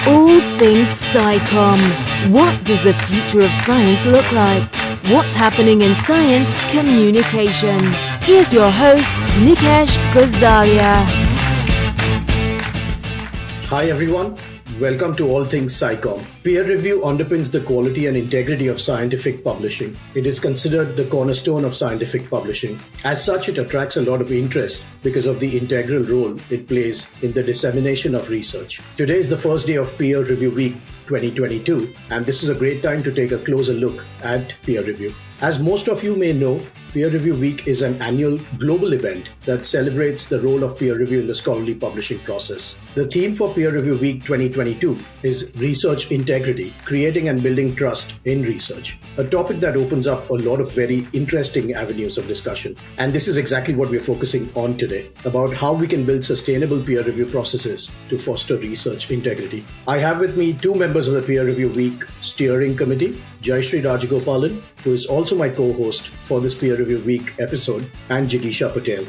All things SciComm. What does the future of science look like? What's happening in science communication? Here's your host, Nikesh Gosalia. Hi everyone, welcome to All Things SciComm. Peer review underpins the quality and integrity of scientific publishing. It is considered the cornerstone of scientific publishing. As such, it attracts a lot of interest because of the integral role it plays in the dissemination of research. Today is the first day of Peer Review Week 2022, and this is a great time to take a closer look at peer review. As most of you may know, Peer Review Week is an annual global event that celebrates the role of peer review in the scholarly publishing process. The theme for Peer Review Week 2022 is Research Integrity, Creating and Building Trust in Research, a topic that opens up a lot of very interesting avenues of discussion. And this is exactly what we're focusing on today, about how we can build sustainable peer review processes to foster research integrity. I have with me two members of the Peer Review Week Steering Committee, Jayashree Rajagopalan, who is also my co-host for this Peer Review Week episode, and Jigisha Patel.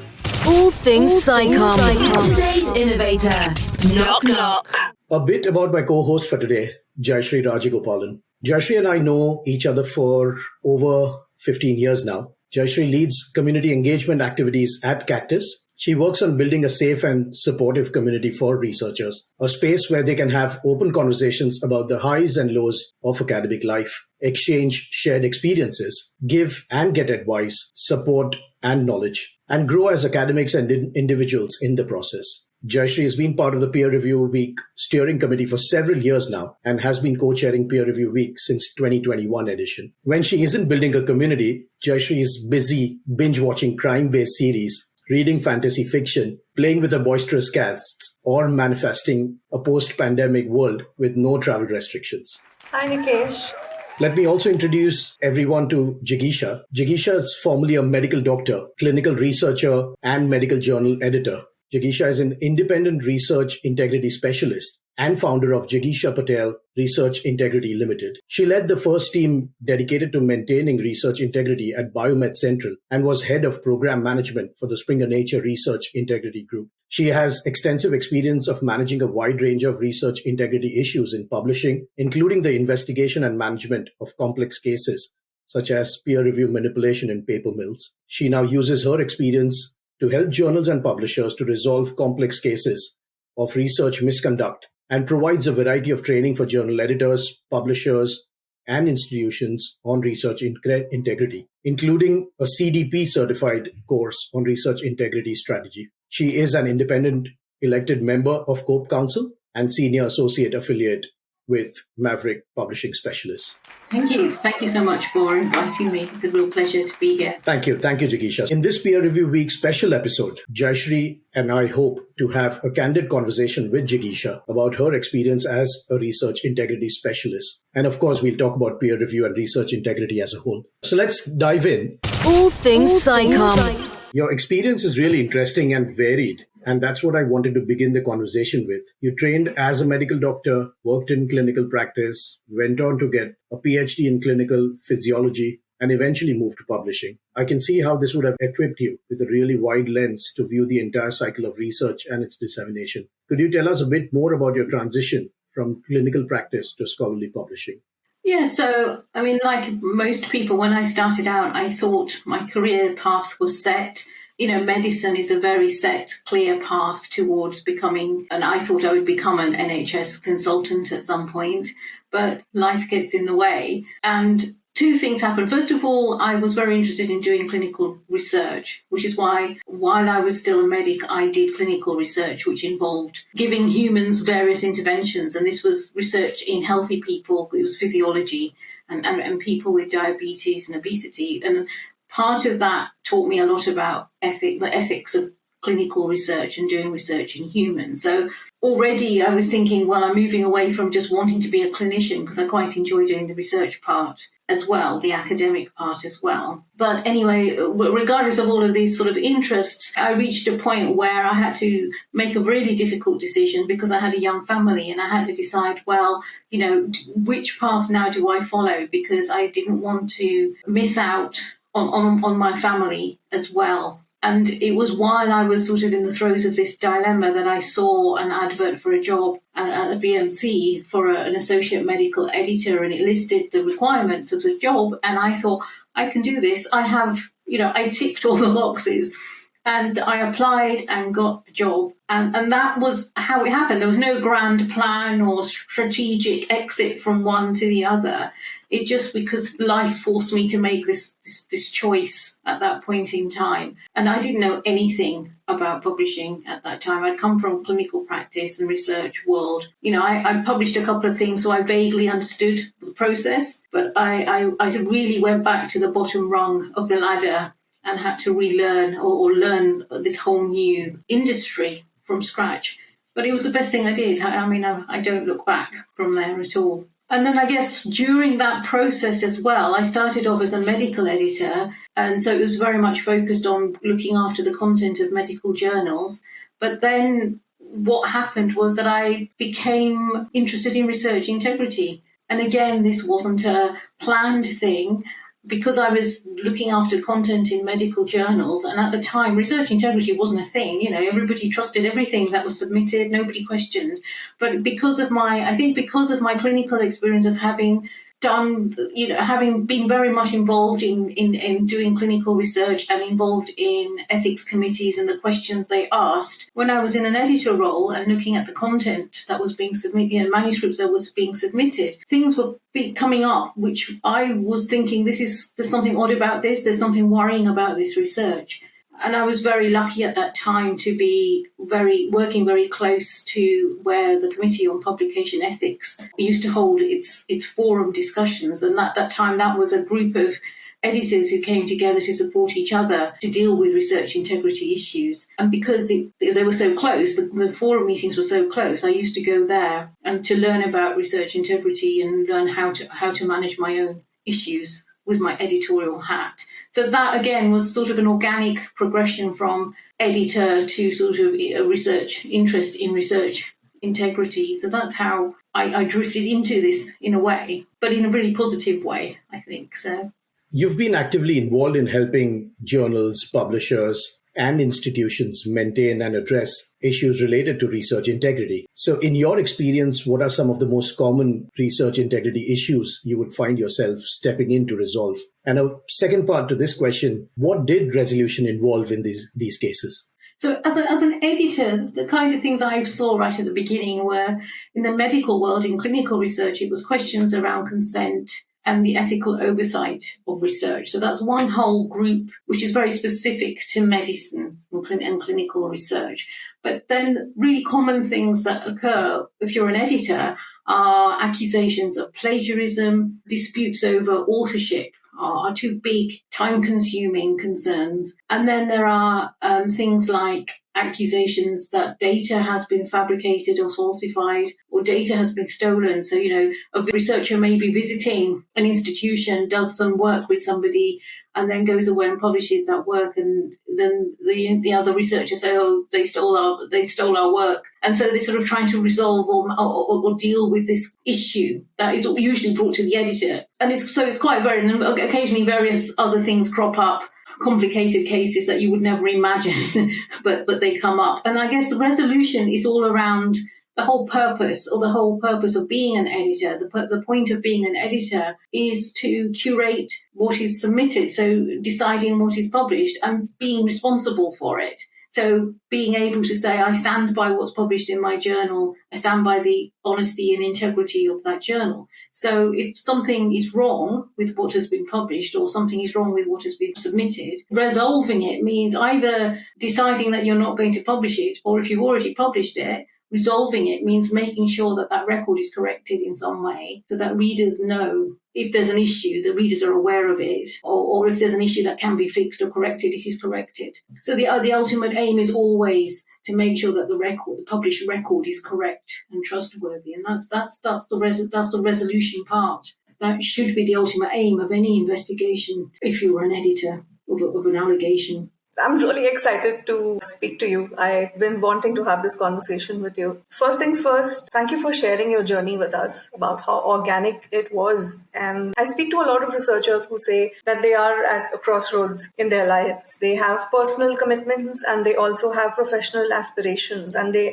All things SciComm. Today's innovator. Knock knock. A bit about my co-host for today, Jayashree Rajagopalan. Jayashree and I know each other for over 15 years now. Jayashree leads community engagement activities at Cactus. She works on building a safe and supportive community for researchers, a space where they can have open conversations about the highs and lows of academic life, exchange shared experiences, give and get advice, support and knowledge, and grow as academics and individuals in the process. Jayashree has been part of the Peer Review Week steering committee for several years now and has been co-chairing Peer Review Week since 2021 edition. When she isn't building a community, Jayashree is busy binge-watching crime-based series, reading fantasy fiction, playing with her boisterous cats, or manifesting a post-pandemic world with no travel restrictions. Hi, Nikesh. Let me also introduce everyone to Jigisha. Jigisha is formerly a medical doctor, clinical researcher, and medical journal editor. Jigisha is an independent research integrity specialist and founder of Jigisha Patel Research Integrity Limited. She led the first team dedicated to maintaining research integrity at Biomed Central and was head of program management for the Springer Nature Research Integrity Group. She has extensive experience of managing a wide range of research integrity issues in publishing, including the investigation and management of complex cases, such as peer review manipulation in paper mills. She now uses her experience to help journals and publishers to resolve complex cases of research misconduct and provides a variety of training for journal editors, publishers, and institutions on research integrity, including a CDP certified course on research integrity strategy. She is an independent elected member of COPE Council and senior associate affiliate with Maverick Publishing Specialists. Thank you. Thank you so much for inviting me. It's a real pleasure to be here. Thank you. Thank you, Jigisha. In this Peer Review Week special episode, Jayashree and I hope to have a candid conversation with Jigisha about her experience as a research integrity specialist. And of course, we'll talk about peer review and research integrity as a whole. So let's dive in. All things SciComm. Your experience is really interesting and varied. And that's what I wanted to begin the conversation with. You trained as a medical doctor, worked in clinical practice, went on to get a PhD in clinical physiology, and eventually moved to publishing. I can see how this would have equipped you with a really wide lens to view the entire cycle of research and its dissemination. Could you tell us a bit more about your transition from clinical practice to scholarly publishing? Yeah, so, like most people, when I started out, I thought my career path was set. Medicine is a very set, clear path towards becoming, and I thought I would become an NHS consultant at some point, but life gets in the way. And two things happened. First of all, I was very interested in doing clinical research, which is why while I was still a medic, I did clinical research, which involved giving humans various interventions. And this was research in healthy people. It was physiology and people with diabetes and obesity. And part of that taught me a lot about the ethics of clinical research and doing research in humans. So already I was thinking, well, I'm moving away from just wanting to be a clinician because I quite enjoy doing the research part as well, the academic part as well. But anyway, regardless of all of these sort of interests, I reached a point where I had to make a really difficult decision because I had a young family and I had to decide, well, which path now do I follow? Because I didn't want to miss out on my family as well. And it was while I was sort of in the throes of this dilemma that I saw an advert for a job at the BMC for an associate medical editor, and it listed the requirements of the job. And I thought, I can do this. I have, I ticked all the boxes. And I applied and got the job. And that was how it happened. There was no grand plan or strategic exit from one to the other. It just because life forced me to make this choice at that point in time. And I didn't know anything about publishing at that time. I'd come from clinical practice and research world. I published a couple of things, so I vaguely understood the process. But I really went back to the bottom rung of the ladder and had to relearn or learn this whole new industry from scratch. But it was the best thing I did. I don't look back from there at all. And then I guess during that process as well, I started off as a medical editor. And so it was very much focused on looking after the content of medical journals. But then what happened was that I became interested in research integrity. And again, this wasn't a planned thing, because I was looking after content in medical journals, and at the time, research integrity wasn't a thing. Everybody trusted everything that was submitted, nobody questioned. But because of my clinical experience of having done, having been very much involved in doing clinical research and involved in ethics committees and the questions they asked, when I was in an editor role and looking at the content that was being submitted, manuscripts that was being submitted, things were coming up which I was thinking, there's something odd about this, there's something worrying about this research. And I was very lucky at that time to be working very close to where the Committee on Publication Ethics used to hold its forum discussions. And at that time, that was a group of editors who came together to support each other to deal with research integrity issues. And because they were so close, the forum meetings were so close, I used to go there and to learn about research integrity and learn how to manage my own issues with my editorial hat. So that, again, was sort of an organic progression from editor to sort of a research interest in research integrity. So that's how I drifted into this in a way, but in a really positive way, I think. So you've been actively involved in helping journals, publishers, and institutions maintain and address issues related to research integrity. So in your experience, what are some of the most common research integrity issues you would find yourself stepping in to resolve? And a second part to this question, what did resolution involve in these cases? So as an editor, the kind of things I saw right at the beginning were in the medical world, in clinical research, it was questions around consent and the ethical oversight of research. So that's one whole group which is very specific to medicine and clinical research. But then really common things that occur if you're an editor are accusations of plagiarism, disputes over authorship are two big time-consuming concerns. And then there are things like accusations that data has been fabricated or falsified, or data has been stolen. So, a researcher may be visiting an institution, does some work with somebody, and then goes away and publishes that work, and then the other researchers say, "Oh, they stole our work," and so they're sort of trying to resolve or deal with this issue that is usually brought to the editor, and it's quite very. And occasionally, various other things crop up. Complicated cases that you would never imagine, but they come up. And I guess the resolution is all around the whole purpose of being an editor. The point of being an editor is to curate what is submitted, so deciding what is published and being responsible for it. So being able to say, I stand by what's published in my journal, I stand by the honesty and integrity of that journal. So if something is wrong with what has been published or something is wrong with what has been submitted, resolving it means either deciding that you're not going to publish it, or if you've already published it, resolving it means making sure that that record is corrected in some way so that readers know if there's an issue, the readers are aware of it, or if there's an issue that can be fixed or corrected, it is corrected. So the ultimate aim is always to make sure that the published record is correct and trustworthy, and that's the resolution part. That should be the ultimate aim of any investigation if you were an editor of an allegation. I'm really excited to speak to you. I've been wanting to have this conversation with you. First things first, thank you for sharing your journey with us about how organic it was. And I speak to a lot of researchers who say that they are at a crossroads in their lives. They have personal commitments and they also have professional aspirations, and they're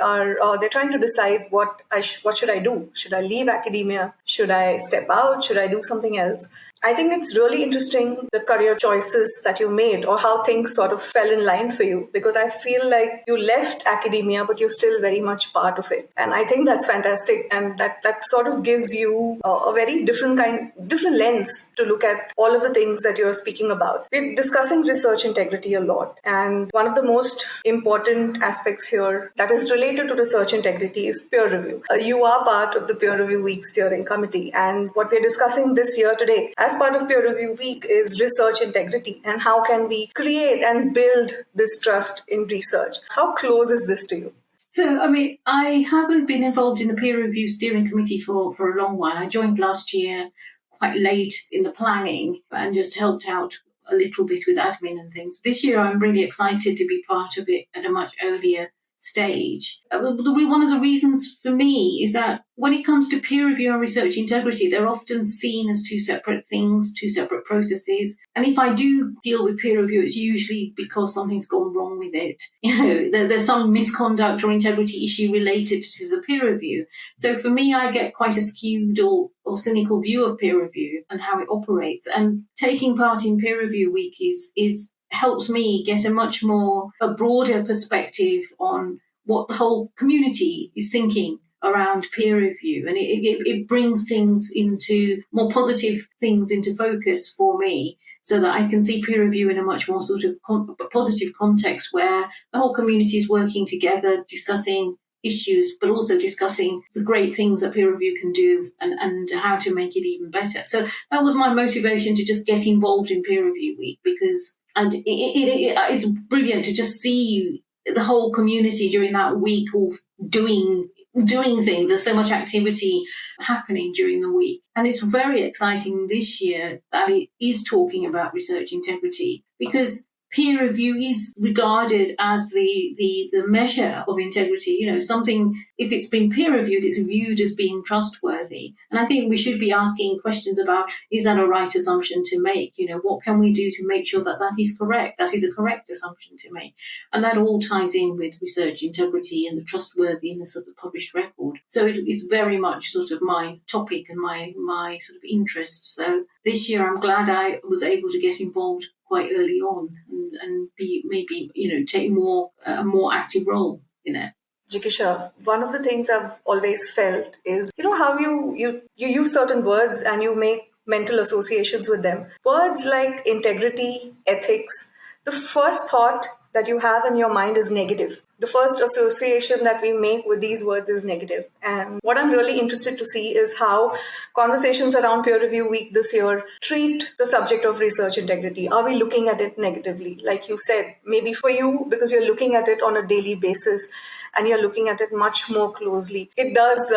trying to decide what should I do? Should I leave academia? Should I step out? Should I do something else? I think it's really interesting the career choices that you made or how things sort of fell in line for you, because I feel like you left academia, but you're still very much part of it. And I think that's fantastic. And that sort of gives you a very different lens to look at all of the things that you're speaking about. We're discussing research integrity a lot. And one of the most important aspects here that is related to research integrity is peer review. You are part of the peer review week steering committee. And what we're discussing this year today, as part of peer review week, is research integrity and how can we create and build this trust in research. How close is this to you? So, I haven't been involved in the peer review steering committee for a long while. I joined last year quite late in the planning and just helped out a little bit with admin and things. This year, I'm really excited to be part of it at a much earlier stage. One of the reasons for me is that when it comes to peer review and research integrity, they're often seen as two separate things, two separate processes. And if I do deal with peer review, it's usually because something's gone wrong with it. There's some misconduct or integrity issue related to the peer review. So for me, I get quite a skewed or cynical view of peer review and how it operates. And taking part in peer review week is helps me get a broader perspective on what the whole community is thinking around peer review, and it brings things into more positive things into focus for me, so that I can see peer review in a much more sort of positive context where the whole community is working together, discussing issues, but also discussing the great things that peer review can do and how to make it even better. So that was my motivation to just get involved in peer review week, because it's brilliant to just see the whole community during that week all doing things. There's so much activity happening during the week. And it's very exciting this year that it is talking about research integrity, because peer review is regarded as the measure of integrity. Something, if it's been peer reviewed, it's viewed as being trustworthy. And I think we should be asking questions about, is that a right assumption to make? What can we do to make sure that that is correct? That is a correct assumption to make. And that all ties in with research integrity and the trustworthiness of the published record. So it is very much sort of my topic and my sort of interest. So this year I'm glad I was able to get involved quite early on and be maybe take a more active role in it. Jigisha, one of the things I've always felt is how you use certain words and you make mental associations with them. Words like integrity, ethics, the first thought that you have in your mind is negative. The first association that we make with these words is negative. And what I'm really interested to see is how conversations around peer review week this year treat the subject of research integrity. Are we looking at it negatively? Like you said, maybe for you, because you're looking at it on a daily basis and you're looking at it much more closely. It does,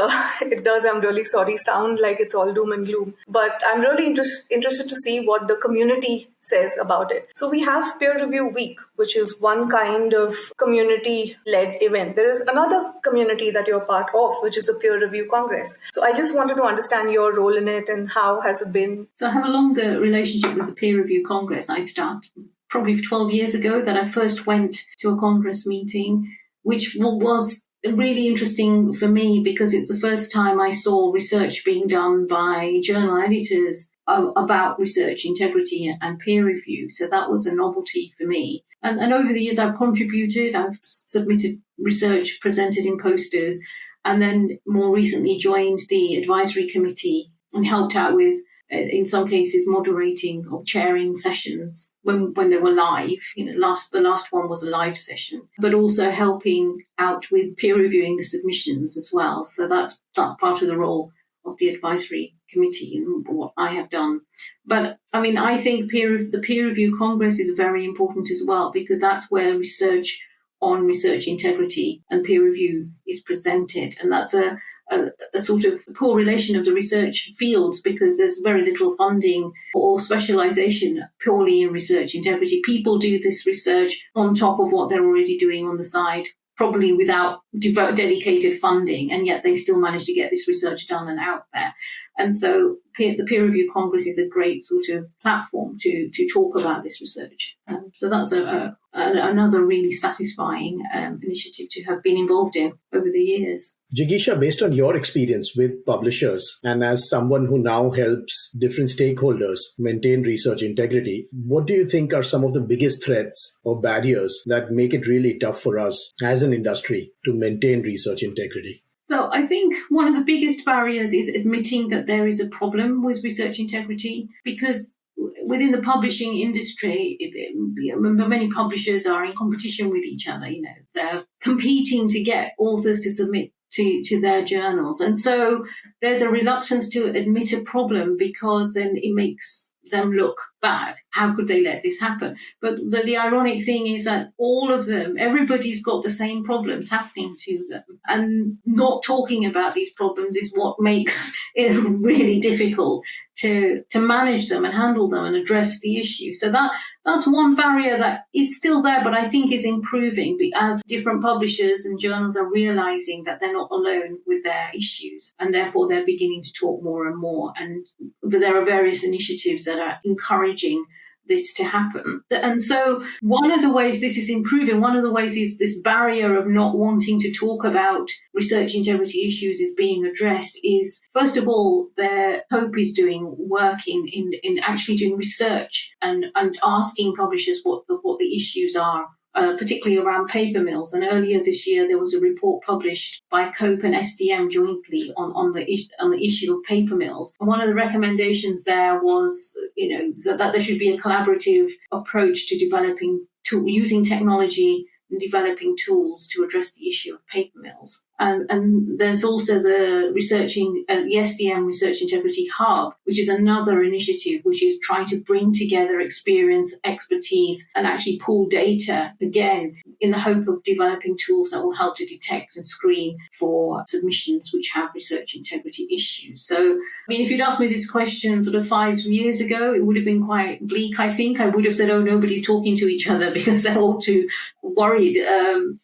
I'm really sorry, sound like it's all doom and gloom. But I'm really interested to see what the community says about it. So we have peer review week, which is one kind of community-led event. There is another community that you're part of, which is the peer review congress. So I just wanted to understand your role in it and how has it been? So I have a longer relationship with the peer review congress. I started probably 12 years ago that I first went to a congress meeting, which was really interesting for me because it's the first time I saw research being done by journal editors about research integrity and peer review. So that was a novelty for me. And over the years, I've contributed, I've submitted research, presented in posters, and then more recently joined the advisory committee and helped out with, in some cases, moderating or chairing sessions when they were live. The last one was a live session, but also helping out with peer reviewing the submissions as well. So that's part of the role of the advisory committee and what I have done. But I think the peer review congress is very important as well, because that's where research on research integrity and peer review is presented. And that's a a sort of poor relation of the research fields because there's very little funding or specialization purely in research integrity. People do this research on top of what they're already doing on the side, probably without dedicated funding, and yet they still manage to get this research done and out there. And so the Peer Review Congress is a great sort of platform to talk about this research. So that's another really satisfying initiative to have been involved in over the years. Jigisha, based on your experience with publishers and as someone who now helps different stakeholders maintain research integrity, what do you think are some of the biggest threats or barriers that make it really tough for us as an industry to maintain research integrity? So I think one of the biggest barriers is admitting that there is a problem with research integrity, because within the publishing industry, many publishers are in competition with each other. They're competing to get authors to submit to their journals. And so there's a reluctance to admit a problem because then it makes them look bad. How could they let this happen? But the ironic thing is that all of them, everybody's got the same problems happening to them. And not talking about these problems is what makes it really difficult to manage them and handle them and address the issue. So that's one barrier that is still there, but I think is improving as different publishers and journals are realizing that they're not alone with their issues, and therefore they're beginning to talk more and more. And there are various initiatives that are encouraging this to happen. And so one of the ways this is improving, one of the ways is this barrier of not wanting to talk about research integrity issues is being addressed is, first of all, their Hope is doing work in actually doing research and asking publishers what the issues are. Particularly around paper mills. And earlier this year, there was a report published by COPE and STM jointly on the issue of paper mills. And one of the recommendations there was, that there should be a collaborative approach to using technology and developing tools to address the issue of paper mills. And there's also the SDM Research Integrity Hub, which is another initiative which is trying to bring together experience, expertise, and actually pool data, again, in the hope of developing tools that will help to detect and screen for submissions which have research integrity issues. So, if you'd asked me this question sort of 5 years ago, it would have been quite bleak, I think. I would have said, nobody's talking to each other because they're all too worried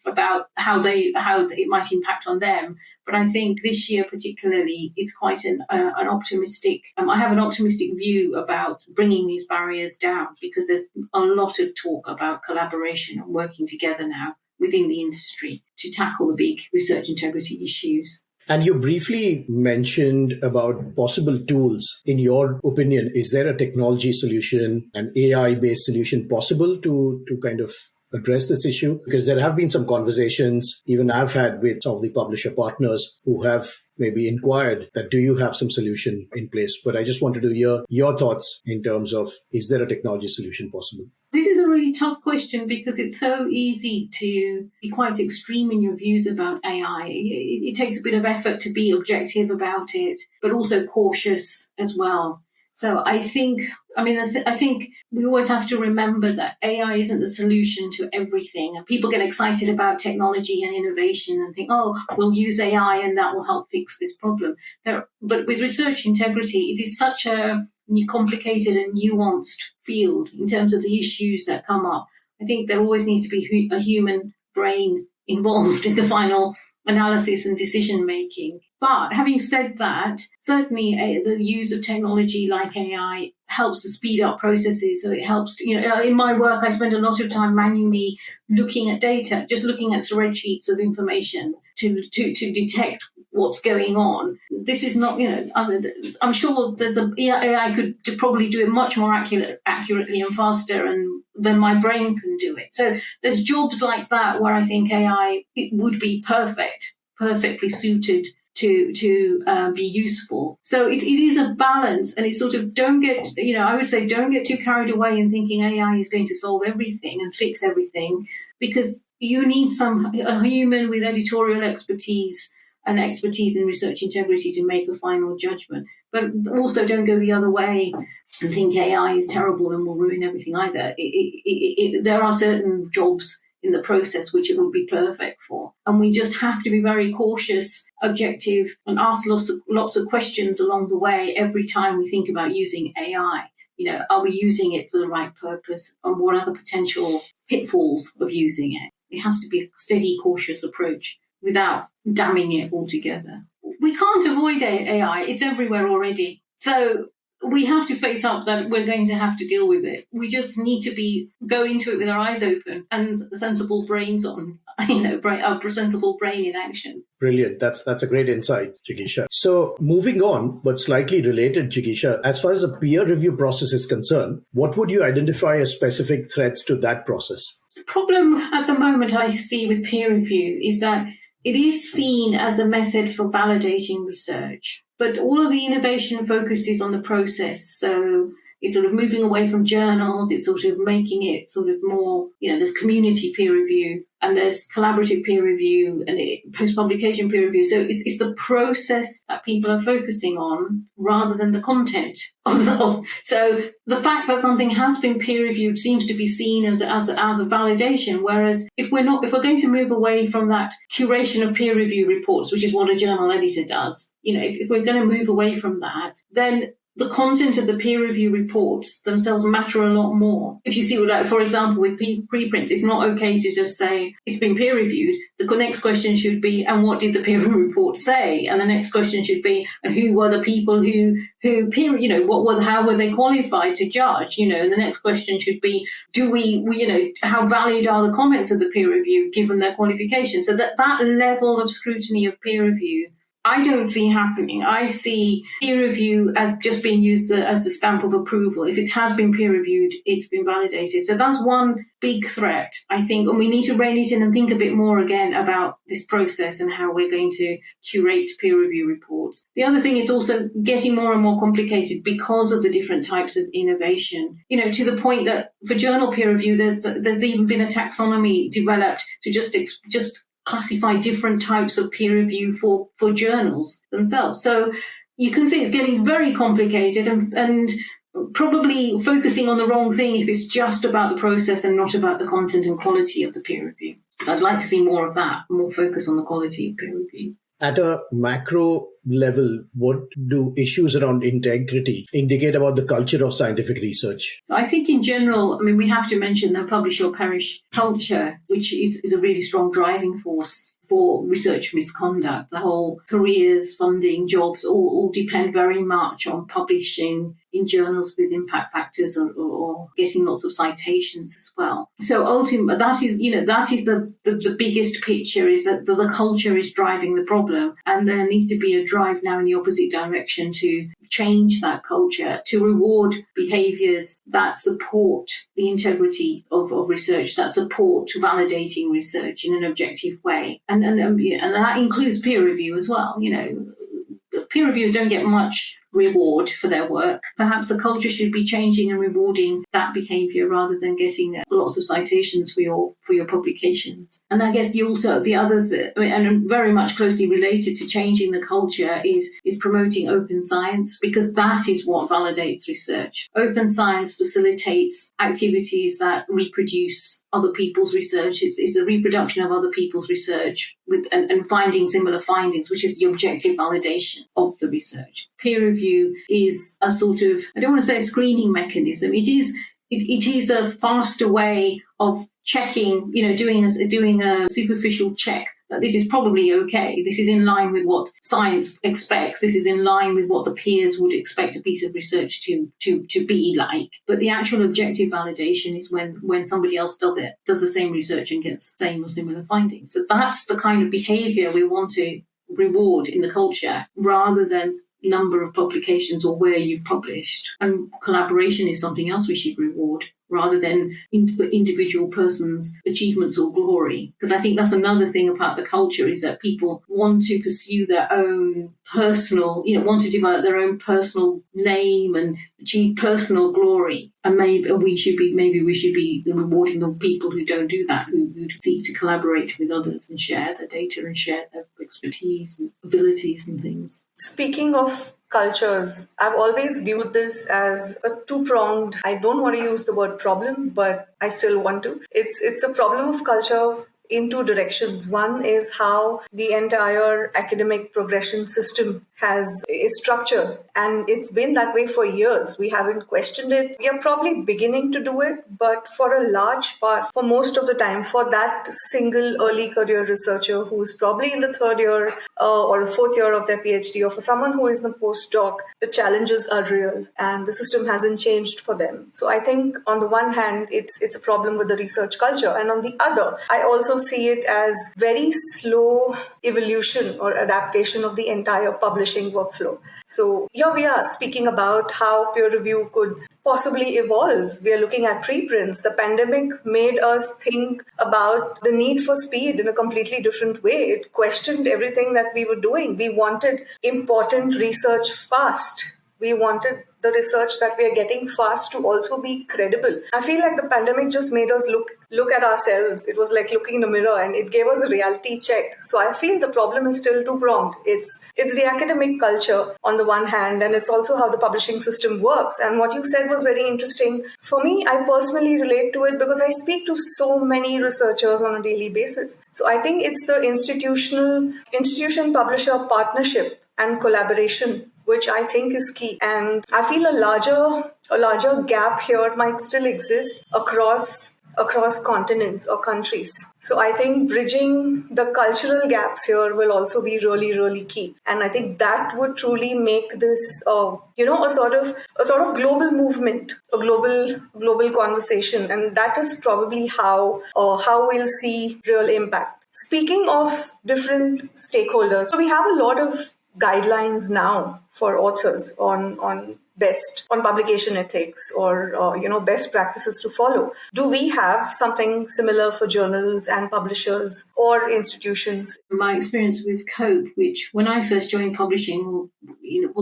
about how it might impact on them. But I think this year particularly, it's quite an optimistic, I have an optimistic view about bringing these barriers down, because there's a lot of talk about collaboration and working together now within the industry to tackle the big research integrity issues. And you briefly mentioned about possible tools. In your opinion, is there a technology solution, an AI-based solution possible to kind of address this issue? Because there have been some conversations, even I've had with some of the publisher partners who have maybe inquired that, do you have some solution in place? But I just wanted to hear your thoughts in terms of, is there a technology solution possible? This is a really tough question because it's so easy to be quite extreme in your views about AI. It takes a bit of effort to be objective about it, but also cautious as well. So I think we always have to remember that AI isn't the solution to everything. And people get excited about technology and innovation and think, we'll use AI and that will help fix this problem. But with research integrity, it is such a complicated and nuanced field in terms of the issues that come up. I think there always needs to be a human brain involved in the final analysis and decision making. But having said that, certainly the use of technology like AI helps to speed up processes. So it helps to, in my work, I spend a lot of time manually looking at data, just looking at spreadsheets of information to detect what's going on. This is not, I'm sure there's AI could probably do it much more accurately and faster than my brain can do it. So there's jobs like that where I think AI would be perfectly suited to be useful. So it is a balance, and it's sort of don't get too carried away in thinking AI is going to solve everything and fix everything, because you need a human with editorial expertise and expertise in research integrity to make a final judgment. But also don't go the other way and think AI is terrible and will ruin everything either. There are certain jobs in the process which it would be perfect for. And we just have to be very cautious, objective, and ask lots of questions along the way every time we think about using AI. Are we using it for the right purpose? And what are the potential pitfalls of using it? It has to be a steady, cautious approach without damning it altogether. We can't avoid AI. It's everywhere already. So we have to face up that we're going to have to deal with it. We just need to go into it with our eyes open and sensible brains on, a sensible brain in action. Brilliant. That's a great insight, Jigisha. So moving on, but slightly related, Jigisha, as far as the peer review process is concerned, what would you identify as specific threats to that process? The problem at the moment I see with peer review is that it is seen as a method for validating research, but all of the innovation focuses on the process. So it's sort of moving away from journals. It's sort of making it sort of more, there's community peer review and there's collaborative peer review and post-publication peer review. So it's the process that people are focusing on rather than the content of. So the fact that something has been peer reviewed seems to be seen as a validation. Whereas if we're going to move away from that curation of peer review reports, which is what a journal editor does, if we're going to move away from that, then the content of the peer review reports themselves matter a lot more. If you see, for example, with preprints, it's not okay to just say it's been peer reviewed. The next question should be, and what did the peer review report say? And the next question should be, and who were the people who peer, how were they qualified to judge? And the next question should be, how valid are the comments of the peer review given their qualification? So that level of scrutiny of peer review I don't see happening. I see peer review as just being used as a stamp of approval. If it has been peer reviewed, it's been validated. So that's one big threat, I think, and we need to rein it in and think a bit more again about this process and how we're going to curate peer review reports. The other thing is also getting more and more complicated because of the different types of innovation, to the point that for journal peer review, there's even been a taxonomy developed to just classify different types of peer review for journals themselves. So you can see it's getting very complicated and probably focusing on the wrong thing if it's just about the process and not about the content and quality of the peer review. So I'd like to see more of that, more focus on the quality of peer review. At a macro level, what do issues around integrity indicate about the culture of scientific research? So I think in general, we have to mention the publish or perish culture, which is a really strong driving force for research misconduct. The whole careers, funding, jobs all depend very much on publishing in journals with impact factors or getting lots of citations as well. So ultimately, that is the biggest picture, is that the culture is driving the problem, and there needs to be a drive now in the opposite direction to change that culture, to reward behaviours that support the integrity of research, that support validating research in an objective way. And that includes peer review as well. Peer reviewers don't get much reward for their work. Perhaps the culture should be changing and rewarding that behaviour rather than getting lots of citations for your publications. And I guess the other and very much closely related to changing the culture is promoting open science, because that is what validates research. Open science facilitates activities that reproduce other people's research. It's a reproduction of other people's research and finding similar findings, which is the objective validation of the research. Peer review is a sort of, I don't want to say a screening mechanism. It is a faster way of checking, doing a superficial check that this is probably okay. This is in line with what science expects. This is in line with what the peers would expect a piece of research to be like. But the actual objective validation is when somebody else does the same research and gets the same or similar findings. So that's the kind of behavior we want to reward in the culture, rather than number of publications or where you've published. And collaboration is something else we should reward, rather than individual persons' achievements or glory. Because I think that's another thing about the culture, is that people want to pursue their own personal, want to develop their own personal name and achieve personal glory. And maybe we should be rewarding the people who don't do that, who seek to collaborate with others and share their data and share their expertise and abilities and things. Speaking of cultures, I've always viewed this as a two-pronged, I don't want to use the word problem, but I still want to. It's a problem of culture in two directions. One is how the entire academic progression system is structured, and it's been that way for years. We haven't questioned it. We are probably beginning to do it, but for a large part, for most of the time, for that single early career researcher who is probably in the third year or the fourth year of their PhD, or for someone who is in the postdoc, the challenges are real and the system hasn't changed for them. So I think on the one hand, it's a problem with the research culture, and on the other, I also see it as very slow evolution or adaptation of the entire publishing workflow. So here we are speaking about how peer review could possibly evolve. We are looking at preprints. The pandemic made us think about the need for speed in a completely different way. It questioned everything that we were doing. We wanted important research fast. We wanted the research that we are getting fast to also be credible. I feel like the pandemic just made us look at ourselves. It was like looking in the mirror, and it gave us a reality check. So I feel the problem is still two-pronged. It's the academic culture on the one hand, and it's also how the publishing system works. And what you said was very interesting. For me, I personally relate to it because I speak to so many researchers on a daily basis. So I think it's the institution-publisher partnership and collaboration, which I think is key. And I feel a larger gap here might still exist across continents or countries. So I think bridging the cultural gaps here will also be really, really key. And I think that would truly make this, a sort of global movement, a global conversation. And that is probably how we'll see real impact. Speaking of different stakeholders, so we have a lot of guidelines now for authors on publication ethics or best practices to follow. Do we have something similar for journals and publishers or institutions? My experience with COPE, which when I first joined publishing,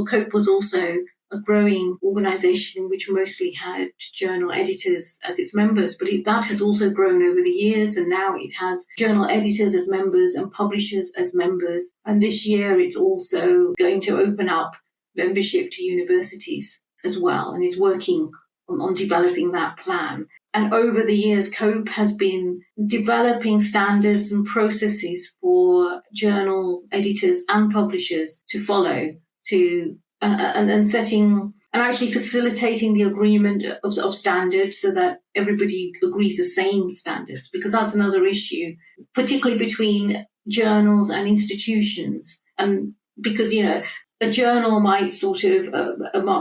COPE was also a growing organization which mostly had journal editors as its members, but that has also grown over the years, and now it has journal editors as members and publishers as members. And this year it's also going to open up membership to universities as well, and is working on developing that plan. And over the years, COPE has been developing standards and processes for journal editors and publishers to follow, and setting and actually facilitating the agreement of standards so that everybody agrees the same standards, because that's another issue, particularly between journals and institutions. And because, a journal might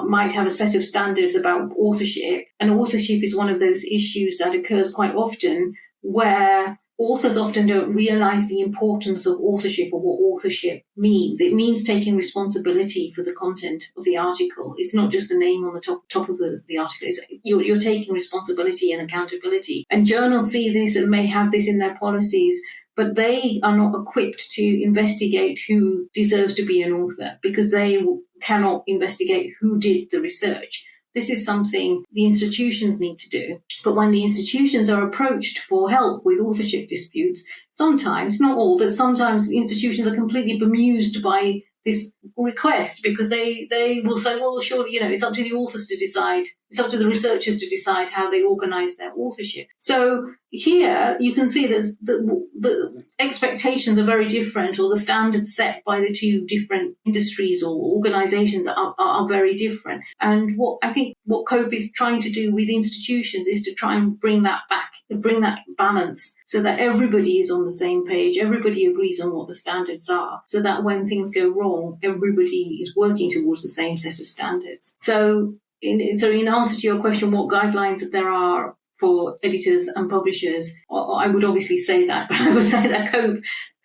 might have a set of standards about authorship, and authorship is one of those issues that occurs quite often where authors often don't realize the importance of authorship or what authorship means. It means taking responsibility for the content of the article. It's not just a name on the top of the article. You're taking responsibility and accountability. And journals see this and may have this in their policies, but they are not equipped to investigate who deserves to be an author because they cannot investigate who did the research. This is something the institutions need to do. But when the institutions are approached for help with authorship disputes, sometimes, not all, but sometimes institutions are completely bemused by this request because they will say, well, surely, it's up to the authors to decide. It's up to the researchers to decide how they organize their authorship. So here you can see that the expectations are very different, or the standards set by the two different industries or organizations are very different. And what COPE is trying to do with institutions is to try and bring that back, bring that balance so that everybody is on the same page, everybody agrees on what the standards are, so that when things go wrong, everybody is working towards the same set of standards. So in answer to your question, what guidelines there are for editors and publishers, I would obviously say that, but I would say that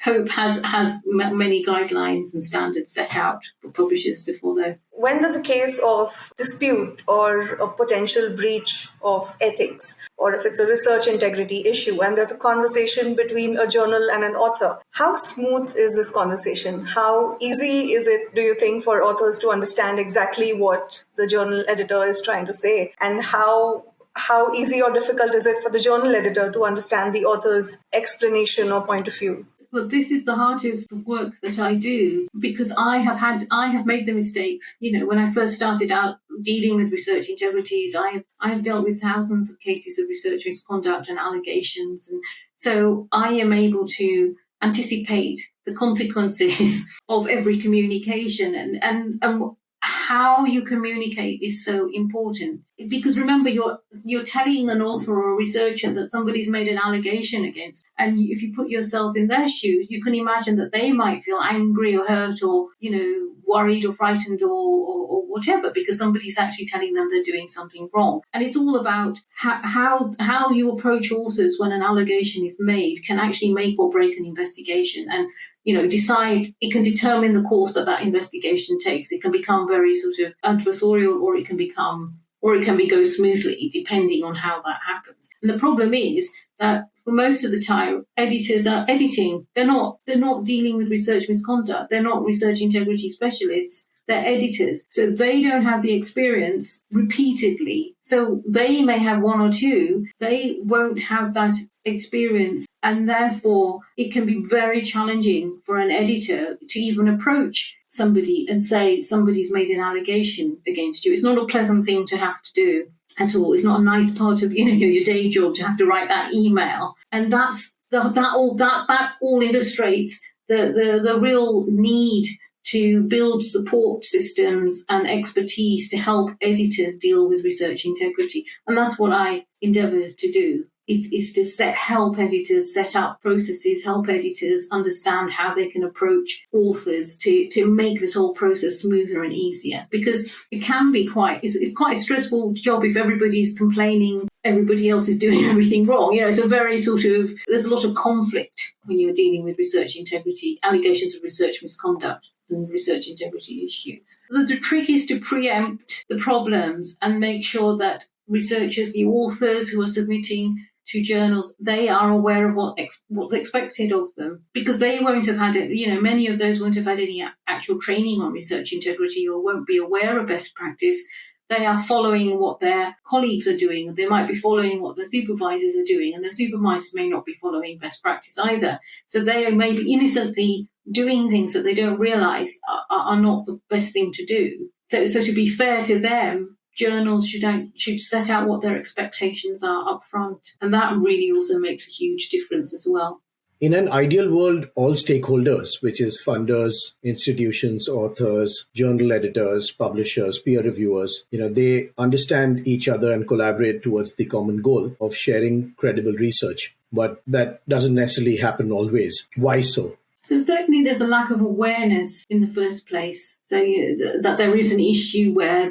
COPE has many guidelines and standards set out for publishers to follow. When there's a case of dispute or a potential breach of ethics, or if it's a research integrity issue and there's a conversation between a journal and an author, how smooth is this conversation? How easy is it, do you think, for authors to understand exactly what the journal editor is trying to say? And how easy or difficult is it for the journal editor to understand the author's explanation or point of view? But this is the heart of the work that I do, because I have made the mistakes. When I first started out dealing with research integrities, I have dealt with thousands of cases of research misconduct and allegations. And so I am able to anticipate the consequences of every communication, and how you communicate is so important, because remember, you're telling an author or a researcher that somebody's made an allegation against, and if you put yourself in their shoes, you can imagine that they might feel angry or hurt or worried or frightened or whatever, because somebody's actually telling them they're doing something wrong. And it's all about how you approach authors when an allegation is made can actually make or break an investigation, and decide, it can determine the course that investigation takes. It can become very sort of adversarial, or it can go smoothly, depending on how that happens. And the problem is that for most of the time, editors are editing. They're not dealing with research misconduct. They're not research integrity specialists. They're editors. So they don't have the experience repeatedly. So they may have one or two. They won't have that experience. And therefore, it can be very challenging for an editor to even approach somebody and say somebody's made an allegation against you. It's not a pleasant thing to have to do at all. It's not a nice part of your day job to have to write that email. And that all illustrates the real need to build support systems and expertise to help editors deal with research integrity. And that's what I endeavour to do. Is to help editors set up processes, help editors understand how they can approach authors to make this whole process smoother and easier. Because it can be it's quite a stressful job if everybody's complaining, everybody else is doing everything wrong. It's a very there's a lot of conflict when you're dealing with research integrity, allegations of research misconduct and research integrity issues. The trick is to preempt the problems and make sure that researchers, the authors who are submitting to journals, they are aware of what's expected of them, because they won't have had it. Many of those won't have had any actual training on research integrity or won't be aware of best practice. They are following what their colleagues are doing. They might be following what their supervisors are doing, and their supervisors may not be following best practice either. So they may be innocently doing things that they don't realise are not the best thing to do. So to be fair to them, journals should set out what their expectations are up front. And that really also makes a huge difference as well. In an ideal world, all stakeholders, which is funders, institutions, authors, journal editors, publishers, peer reviewers, they understand each other and collaborate towards the common goal of sharing credible research. But that doesn't necessarily happen always. Why so? So certainly there's a lack of awareness in the first place. So that there is an issue where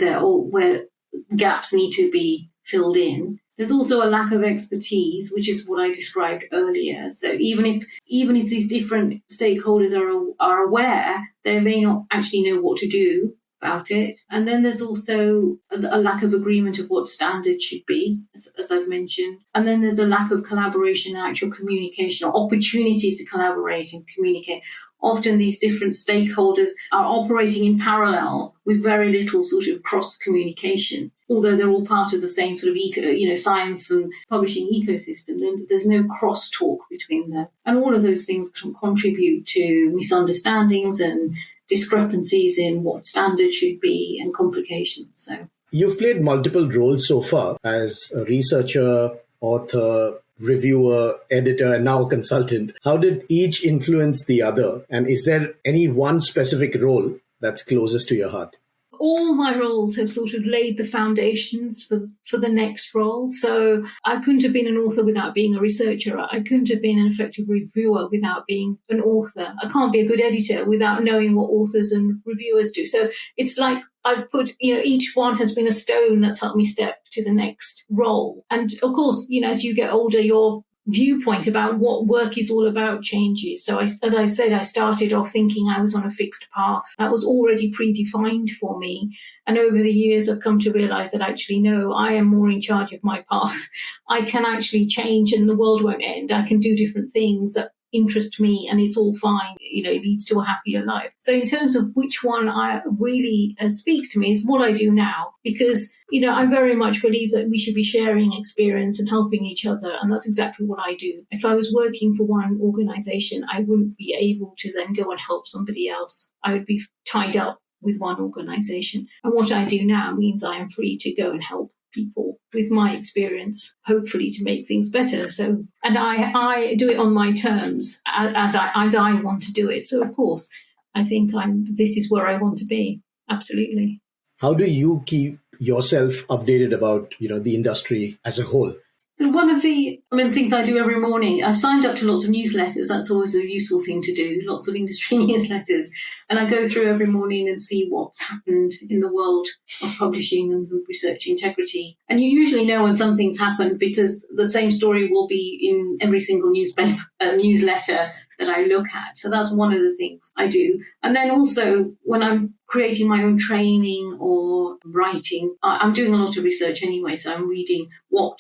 gaps need to be filled in. There's also a lack of expertise, which is what I described earlier. So even if these different stakeholders are aware, they may not actually know what to do about it. And then there's also a lack of agreement of what standards should be, as I've mentioned. And then there's a lack of collaboration and actual communication, or opportunities to collaborate and communicate. Often these different stakeholders are operating in parallel with very little sort of cross-communication. Although they're all part of the same sort of science and publishing ecosystem, then there's no cross-talk between them. And all of those things contribute to misunderstandings and discrepancies in what standards should be and complications. So you've played multiple roles so far as a researcher, author, reviewer, editor, and now consultant. How did each influence the other? And is there any one specific role that's closest to your heart? All my roles have sort of laid the foundations for the next role. So I couldn't have been an author without being a researcher. I couldn't have been an effective reviewer without being an author. I can't be a good editor without knowing what authors and reviewers do. So it's like I've put, each one has been a stone that's helped me step to the next role. And of course, as you get older, your viewpoint about what work is all about changes. So as I said, I started off thinking I was on a fixed path. That was already predefined for me. And over the years, I've come to realize that actually, no, I am more in charge of my path. I can actually change and the world won't end. I can do different things that, interest me and it's all fine, it leads to a happier life. So in terms of which one I really speaks to me is what I do now, because, I very much believe that we should be sharing experience and helping each other. And that's exactly what I do. If I was working for one organization, I wouldn't be able to then go and help somebody else. I would be tied up with one organization. And what I do now means I am free to go and help people with my experience, hopefully to make things better. So, and I do it on my terms as I want to do it. So of course, I think this is where I want to be. Absolutely. How do you keep yourself updated about, the industry as a whole? So one of the things I do every morning, I've signed up to lots of newsletters. That's always a useful thing to do, lots of industry newsletters. And I go through every morning and see what's happened in the world of publishing and research integrity. And you usually know when something's happened because the same story will be in every single newsletter that I look at. So that's one of the things I do. And then also when I'm creating my own training or writing, I'm doing a lot of research anyway. So I'm reading what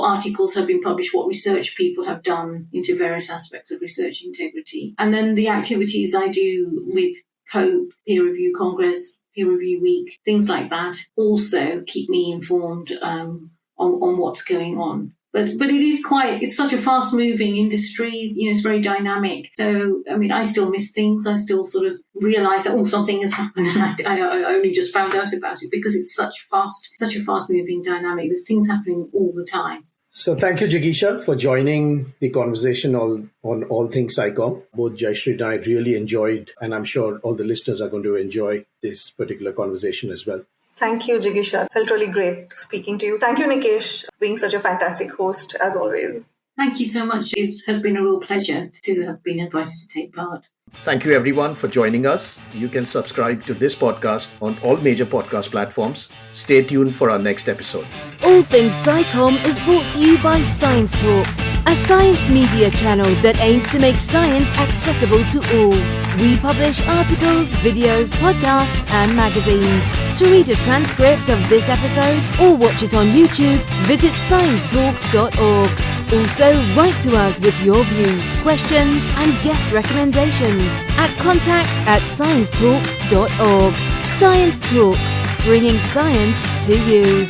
articles have been published, what research people have done into various aspects of research integrity. And then the activities I do with COPE, Peer Review Congress, Peer Review Week, things like that also keep me informed on what's going on. But it's such a fast moving industry, it's very dynamic. So, I still miss things. I still sort of realize that, something has happened and I only just found out about it because it's such a fast moving dynamic. There's things happening all the time. So thank you, Jigisha, for joining the conversation on all things SciComm. Both Jayashree and I really enjoyed, and I'm sure all the listeners are going to enjoy this particular conversation as well. Thank you, Jigisha. Felt really great speaking to you. Thank you, Nikesh, being such a fantastic host as always. Thank you so much. It has been a real pleasure to have been invited to take part. Thank you, everyone, for joining us. You can subscribe to this podcast on all major podcast platforms. Stay tuned for our next episode. All Things SciComm is brought to you by Science Talks, a science media channel that aims to make science accessible to all. We publish articles, videos, podcasts, and magazines. To read a transcript of this episode or watch it on YouTube, visit sciencetalks.org. Also, write to us with your views, questions, and guest recommendations at contact@sciencetalks.org. Science Talks, bringing science to you.